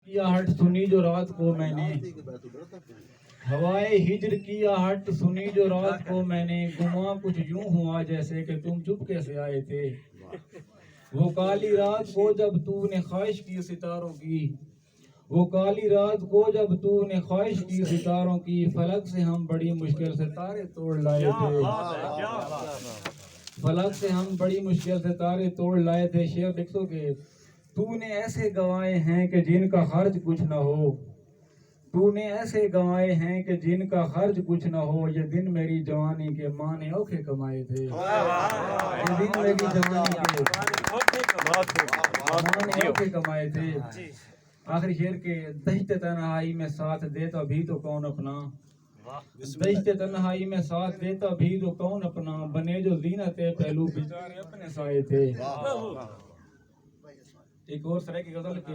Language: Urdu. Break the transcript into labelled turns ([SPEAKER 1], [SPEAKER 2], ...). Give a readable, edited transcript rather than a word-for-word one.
[SPEAKER 1] کی آہٹ سنی جو رات کو میں نے، ہوائے ہجر کی آہٹ سنی جو رات کو میں نے، گماں کچھ یوں ہوا جیسے کہ تم چپکے سے آئے تھے، وہ کالی رات کو جب تو نے خواہش کی ستاروں کی، وہ کالی رات کو جب تو نے خواہش کی ستاروں کی، فلک سے ہم بڑی مشکل سے تارے توڑ لائے تھے، فلک سے ہم بڑی مشکل سے تارے توڑ لائے تھے۔ شعر لکھو گے، تو نے ایسے گوائے ہیں کہ جن کا خرچ کچھ نہ ہو، تو نے ایسے گوائے ہیں کہ جن کا خرچ کچھ نہ ہو، یہ دن میری جوانی کے ماں نے اوکھے کمائے تھے، یہ دن میری جوانی کے ماں نے اوکھے کمائے تھے۔ آخری شعر کے، دشت تنہائی میں ساتھ دیتا بھی تو کون اپنا، دشت تنہائی میں ساتھ دیتا بھی تو کون اپنا، بنے جو زینت پہلو بیچارے اپنے سائے تھے۔ ایک اور سرے کی غزل کے